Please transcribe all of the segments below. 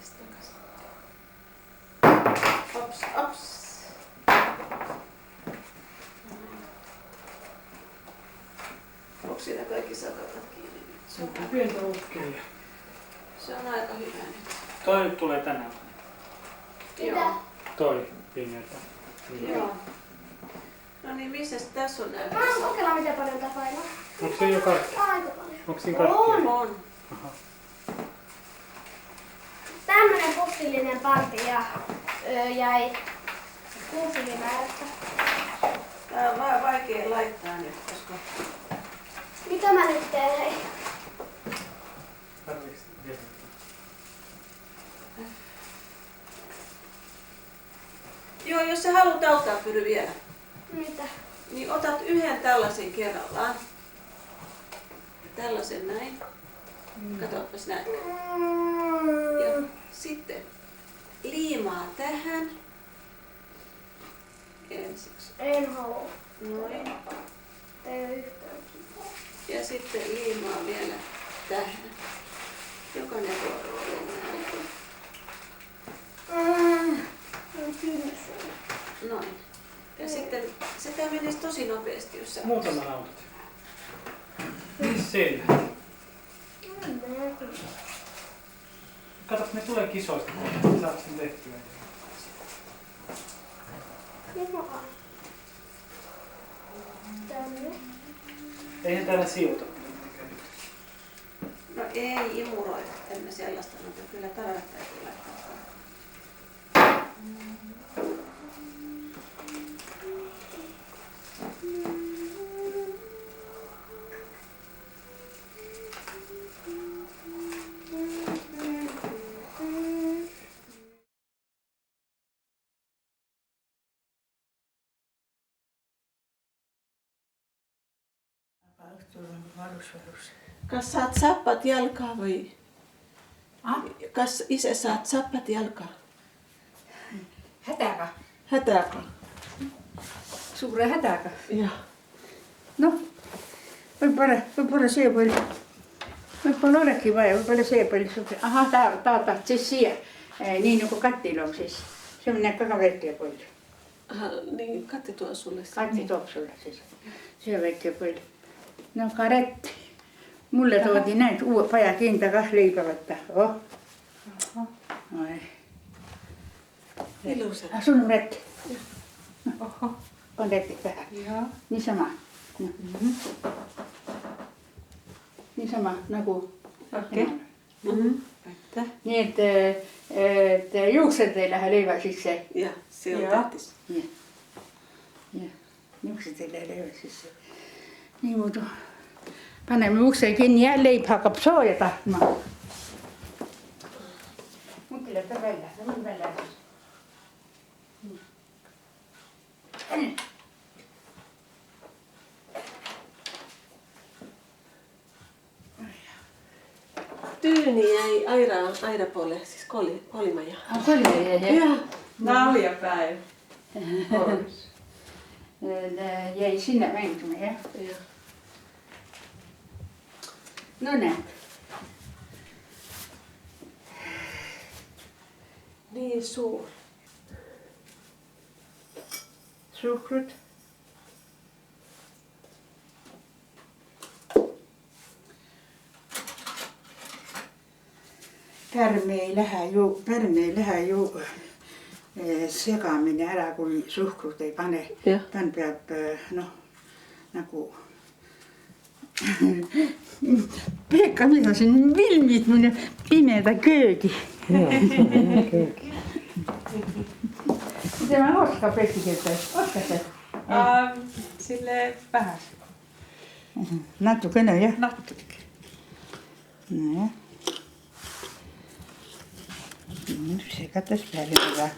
tästä takaisin. Ops, ops. Onko siinä kaikki sakatat kiinni nyt? Se on pientä ukkelia. Se on aika hyvä nyt. Toi tulee tänään. Joo. Toi pimeätä. Joo. No niin, missäs tässä on näytössä? Mä oon kokeilla miten paljon tää painaa. Onko se jo kaikki? Aika paljon. Onko siinä kaikki? On. Aha. Tämmönen fossiilinen parti ja jäi 6 ylimääräistä. Tää on vähän vaikea laittaa nyt, koska... Mitä mä nyt teen, hei? Tarviiks vielä? Joo, jos sä haluat auttaa Pyry vielä, Mitä? niin otat yhden tällaisen kerrallaan. Tällaisen näin. Katsopas näin. Ja sitten liimaa tähän. Ensiksi. En halua. Noin. Ei oo yhtään. Ja sitten liimaa vielä tähän. Jokainen vuoroon näin. Noin. Ja sitten sitä menisi tosi nopeasti, jos sä... Muutaman autot. Missä siellä? Kato, ne tulee kisoista. Saat sen tehtyä. Tänne. Eihän täällä siuta. No ei imuroi, emme sellaista, mutta kyllä tavarat täytyy laittaa. Kas saat sappat jalkaa vai? Kas isä saat sappat jalkaa? Hätäkä. Hätääkö? Suure hätäkä. Joo. No, võib-olla see palju, võib-olla olekski vaja, võib-olla see palju. Ahah, ta siis siia, nii nagu katil on siis. See näeb väga väike palju. Niin Kati tuo sulle sen. Kati toob sulle siis. See väike palju. No karett. Mulle toodi näid uue pajakinda kah leiba võtta. Oh. Oi. Ilusa. Sul on rätt. Oho. On rätid vähän. Joo. Niisama. No. Niisama nagu. Okei. Aitäh. Nii et juuksed ei lähe leiva sisse. Ja se on tähtis. Ja juuksed ei lähe leiva sisse. Nii muidu. Paneme ukse kinni ja leib hakkab sooja tahtma. Mutti läheb välja. Lähen välja. Tyyni jäi Airapolle, siis Kolimaja. Kolme Joo. Naljapäivä. jäi sinne mängima, jah? Joo. No näed. Niin suur. Suhkrut. Pärme ei lähe ju segamini ära, kui suhkrut ei pane. Tän peab noh, nagu Pekka, mida siin filmid mõne pimeda köögi? Tema oskab eesti keelt, oskad sa? Sille vähän. Natukene, jah? Natuke. Nojah. Segates päriga.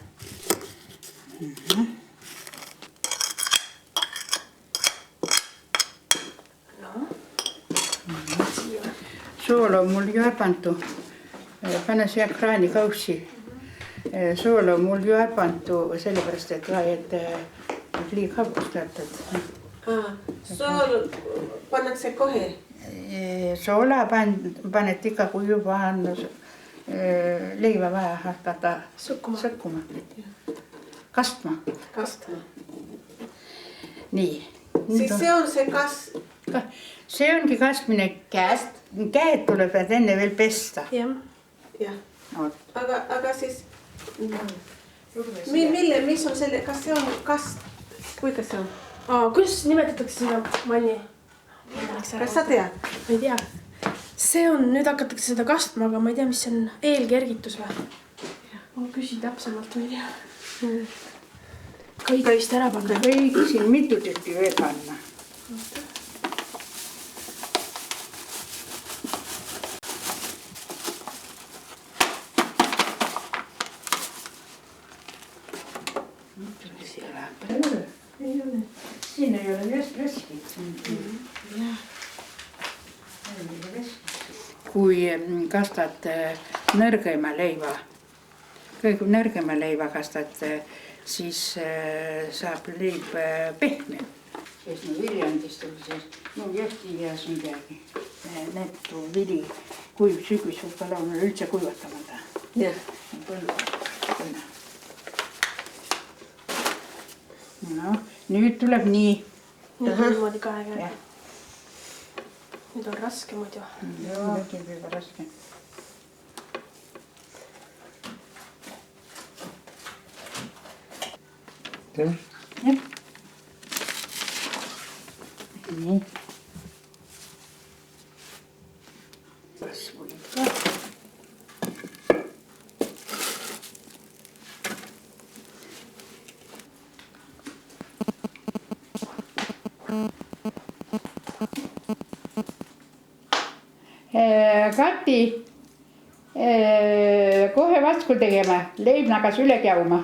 Soola on mul ju pantu. Pane siia kraanikaussi. Soola on mul ju pantu sellepärast, et liiga hapustad. Sool pannakse kohe? Soola paned ikka, kui juba on leiva vaja hakata Sukkuma. sõkkuma. Kastma. Kastma. Nii. Siis se on se See ongi kastmine käest. Käed tulevad enne veel pesta. Jah. Ja. Oot. Aga siis mis on selle, kas se on kast, kuinka se on? Kuidas nimetatakse seda manni? Kas sa tead? Ma ei tea. See on, nüüd hakatakse seda kastma, aga ma ei tea, mis see on eelkergitus või? Ma küsin täpsemalt, ma ei tea. Kõige vist ära panna. Võiks siin mitu tükki veel panna. Siin ei ole veskit. Kui kastad nõrgema leiva, kui nõrgema leiva kastad, siis saab leib pehme. Siis Viljandist oli siis, Jõhti ja midagi. Netu vili kuiv sügis võib olla üldse kuivatamata. Jah. No, nüüd tuleb nii. Nüüd on niimoodi kahega. Jah. Nüüd on raske muidu. Joo, nüüd on väga raske. Jah. Nii. Kasvuid ka. Kati kohe vatsku tegema, leib nagas üle käima.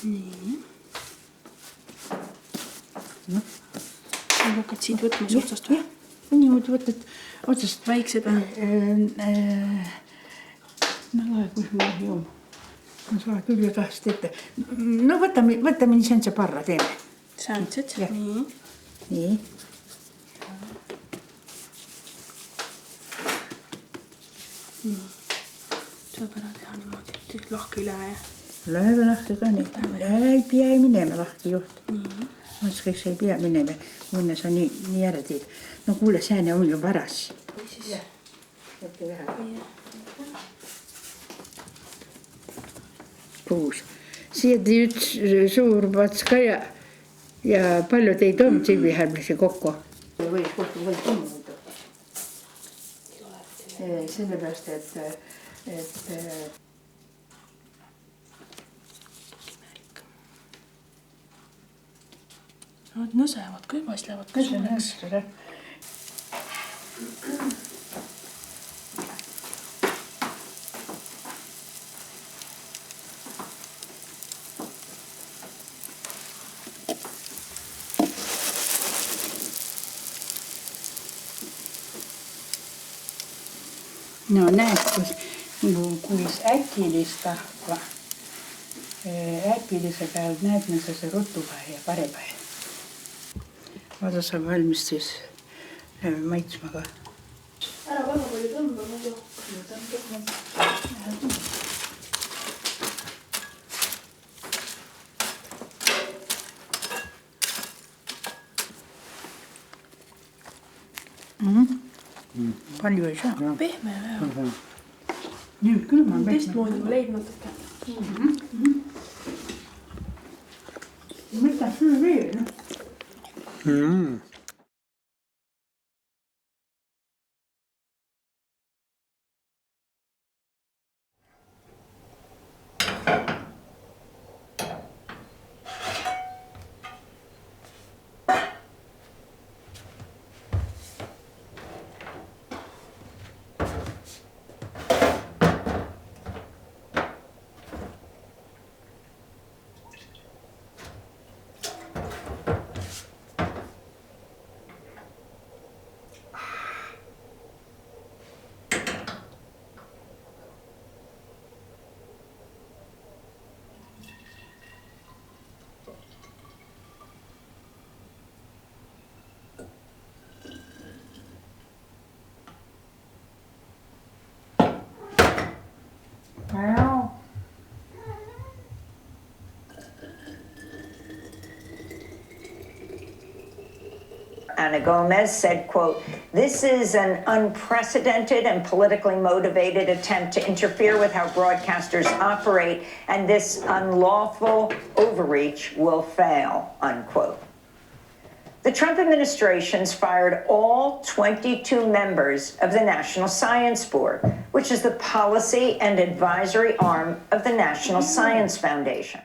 Nii. Hakkad siit võtma otsast või? Niimoodi võtad otsast. Väiksed või? No kus ma joon. Ma saa küll kahest ette. No võtame nii sen see parra teeme. Sääntsed? Jah. Nii. Nii. Saab ära teha niimoodi, et lahke üle ja. Läheb lahti ka nii. Ei pea minema lahti juht. Mõtles, ei pea minema. Mõnne sa nii ära teed. No kuule, sääne on ju paras. Siis. Võtke vähe. Puus. Sieltä yksi suur patska ja paljon ei tuon sivihärmisi kokko. Või kohtu või tunnuda. Sellepärast, et Nad nõsevad ka juba, siis lähevad ka suureks. No näed, kuis äkilist tahva. Äkilise peal näed, mida see rutupäe ja parepäe. Vaata saab valmis siis maitsma ka. Ära väga palju tõmba muidu. Palju ei saa. Pehme ja. Nüüd küll ma Teistmoodi ma leid natuke. Mõtlen süü veel. Ana Gomez, said, quote, "This is an unprecedented and politically motivated attempt to interfere with how broadcasters operate, and this unlawful overreach will fail," unquote. The Trump administration's fired all 22 members of the National Science Board, which is the policy and advisory arm of the National Science Foundation.